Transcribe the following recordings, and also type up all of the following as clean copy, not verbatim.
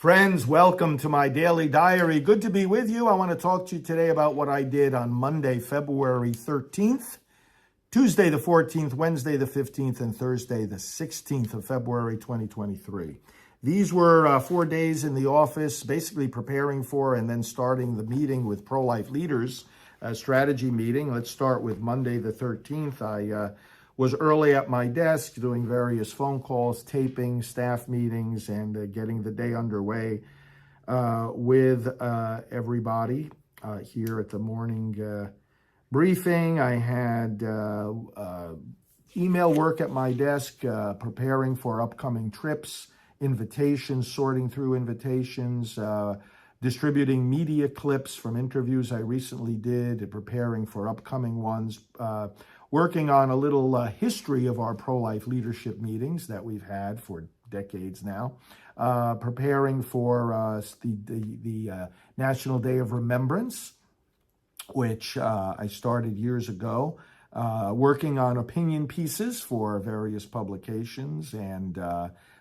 Friends, welcome to my daily diary. Good to be with you. I want to talk to you today about what I did on Monday, February 13th, Tuesday the 14th, Wednesday the 15th, and Thursday the 16th of February 2023. These were 4 days in the office, basically preparing for and then starting the meeting with pro-life leaders, a strategy meeting. Let's start with Monday the 13th. I was early at my desk doing various phone calls, taping, staff meetings, and getting the day underway with everybody here at the morning briefing. I had email work at my desk, preparing for upcoming trips, invitations, sorting through invitations, distributing media clips from interviews I recently did, preparing for upcoming ones, working on a little history of our pro-life leadership meetings that we've had for decades now, preparing for the National Day of Remembrance, which I started years ago, working on opinion pieces for various publications and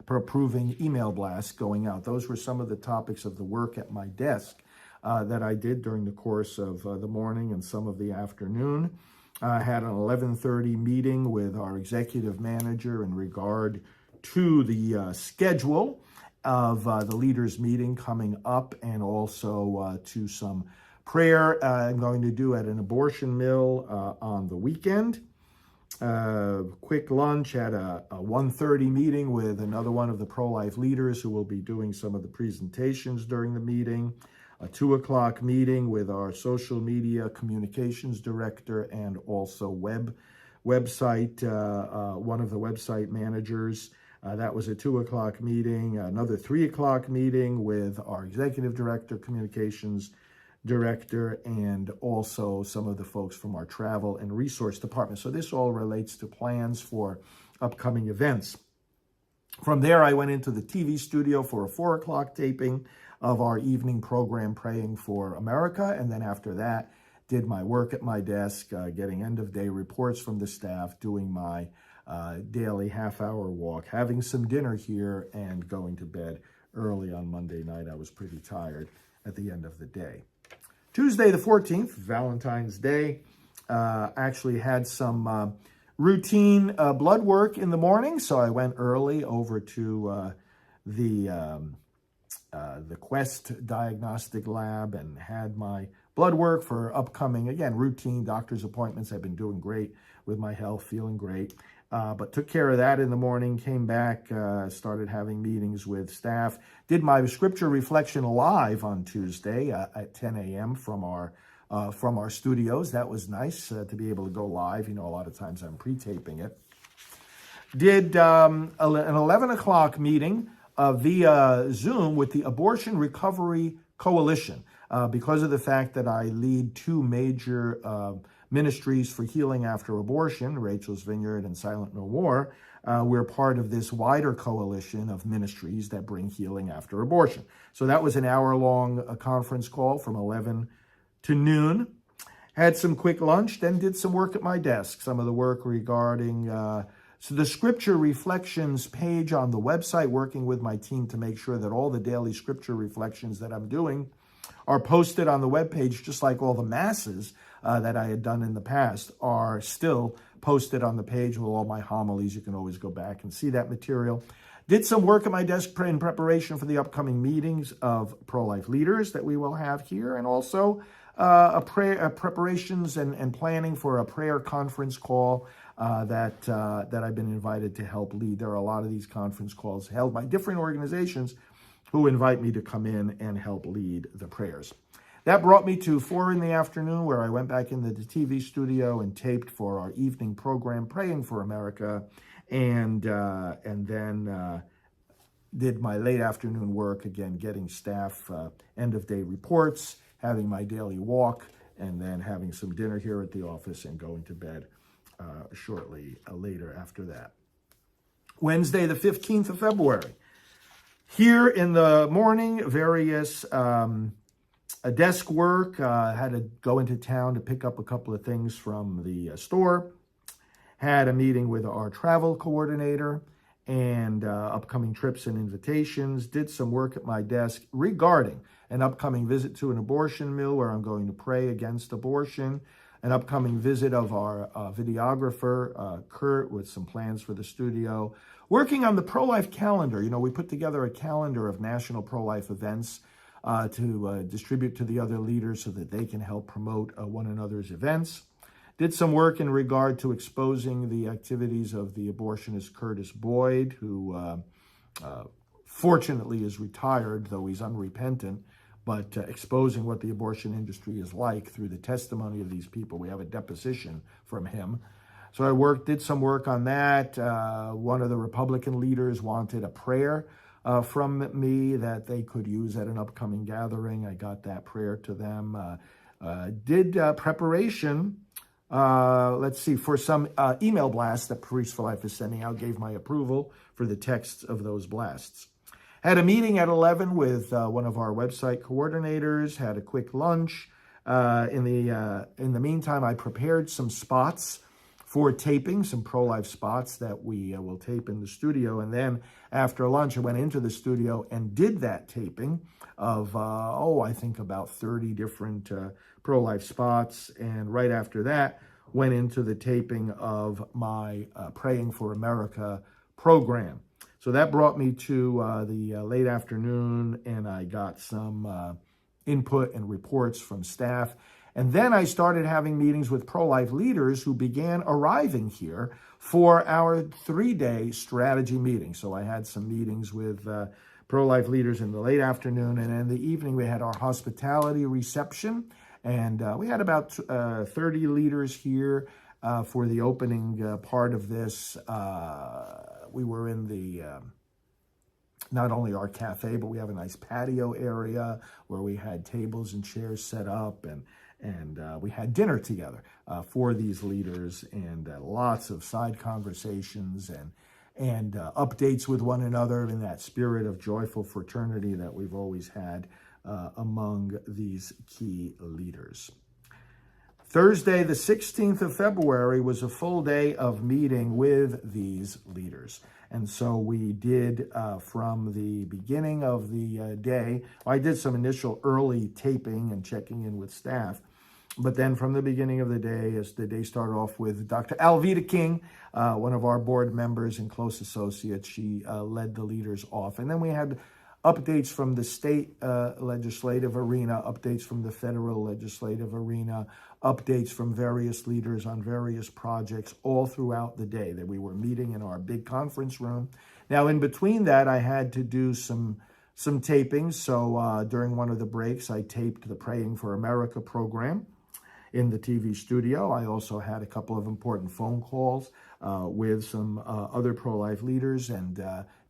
approving email blasts going out. Those were some of the topics of the work at my desk that I did during the course of the morning and some of the afternoon. I had an 11:30 meeting with our executive manager in regard to the schedule of the leaders meeting coming up, and also to some prayer I'm going to do at an abortion mill on the weekend. Quick lunch at a 1:30 meeting with another one of the pro-life leaders who will be doing some of the presentations during the meeting. A 2 o'clock meeting with our social media communications director and also website, one of the website managers. That was a 2 o'clock meeting. Another 3 o'clock meeting with our executive director, communications director, and also some of the folks from our travel and resource department. So this all relates to plans for upcoming events. From there, I went into the TV studio for a 4 o'clock taping of our evening program, Praying for America. And then after that, did my work at my desk, getting end-of-day reports from the staff, doing my daily half-hour walk, having some dinner here, and going to bed early on Monday night. I was pretty tired at the end of the day. Tuesday the 14th, Valentine's Day, actually had some routine blood work in the morning, so I went early over to the Quest Diagnostic Lab and had my blood work for upcoming, again, routine doctor's appointments. I've been doing great with my health, feeling great. But took care of that in the morning, came back, started having meetings with staff, did my scripture reflection live on Tuesday at 10 a.m. from our studios. That was nice to be able to go live. You know, a lot of times I'm pre-taping it. Did an 11 o'clock meeting via Zoom with the Abortion Recovery Coalition, because of the fact that I lead two major ministries for healing after abortion, Rachel's Vineyard and Silent No More. We're part of this wider coalition of ministries that bring healing after abortion. So that was an hour-long conference call from 11 to noon. Had some quick lunch, then did some work at my desk, some of the work regarding so the scripture reflections page on the website, working with my team to make sure that all the daily scripture reflections that I'm doing are posted on the webpage, just like all the masses that I had done in the past are still posted on the page with all my homilies. You can always go back and see that material. Did some work at my desk in preparation for the upcoming meetings of pro-life leaders that we will have here, and also preparations and planning for a prayer conference call that I've been invited to help lead. There are a lot of these conference calls held by different organizations who invite me to come in and help lead the prayers. That brought me to 4 in the afternoon, where I went back into the TV studio and taped for our evening program, Praying for America, and then did my late afternoon work, again, getting staff end-of-day reports, having my daily walk, and then having some dinner here at the office and going to bed shortly later after that. Wednesday, the 15th of February. Here in the morning, various desk work. Had to go into town to pick up a couple of things from the store. Had a meeting with our travel coordinator and upcoming trips and invitations. Did some work at my desk regarding an upcoming visit to an abortion mill where I'm going to pray against abortion, an upcoming visit of our videographer, Kurt, with some plans for the studio, working on the pro-life calendar. You know, we put together a calendar of national pro-life events to distribute to the other leaders so that they can help promote one another's events. Did some work in regard to exposing the activities of the abortionist Curtis Boyd, who fortunately is retired, though he's unrepentant, but exposing what the abortion industry is like through the testimony of these people. We have a deposition from him. So I did some work on that. One of the Republican leaders wanted a prayer from me that they could use at an upcoming gathering. I got that prayer to them. Did preparation, for some email blasts that Priests for Life is sending out, gave my approval for the texts of those blasts. Had a meeting at 11 with one of our website coordinators, had a quick lunch. In the meantime, I prepared some spots for taping, some pro-life spots that we will tape in the studio. And then after lunch, I went into the studio and did that taping of, I think about 30 different pro-life spots. And right after that, went into the taping of my Praying for America program. So that brought me to the late afternoon, and I got some input and reports from staff. And then I started having meetings with pro-life leaders who began arriving here for our 3-day strategy meeting. So I had some meetings with pro-life leaders in the late afternoon, and in the evening we had our hospitality reception. And we had about 30 leaders here for the opening part of this. We were in the, not only our cafe, but we have a nice patio area where we had tables and chairs set up, and we had dinner together for these leaders, and lots of side conversations and updates with one another in that spirit of joyful fraternity that we've always had among these key leaders. Thursday, the 16th of February, was a full day of meeting with these leaders. And so we did, from the beginning of the day, I did some initial early taping and checking in with staff. But then from the beginning of the day, as the day started off with Dr. Alveda King, one of our board members and close associates, she led the leaders off. And then we had updates from the state legislative arena, updates from the federal legislative arena, updates from various leaders on various projects all throughout the day that we were meeting in our big conference room. Now, in between that, I had to do some tapings. So during one of the breaks, I taped the Praying for America program in the TV studio. I also had a couple of important phone calls with some other pro-life leaders and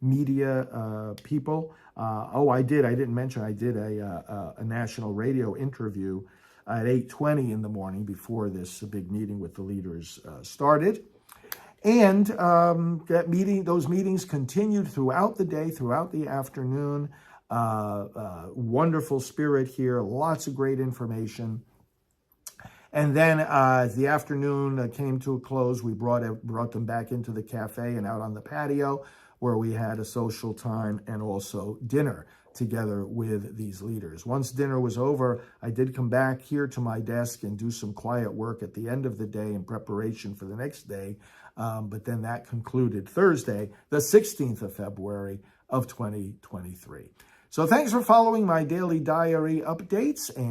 media people. I didn't mention, I did a national radio interview at 8:20 in the morning before this big meeting with the leaders started. And those meetings continued throughout the day, throughout the afternoon. Wonderful spirit here, lots of great information. And then as the afternoon came to a close, we brought them back into the cafe and out on the patio, where we had a social time and also dinner together with these leaders. Once dinner was over, I did come back here to my desk and do some quiet work at the end of the day in preparation for the next day. But then that concluded Thursday, the 16th of February of 2023. So thanks for following my daily diary updates. And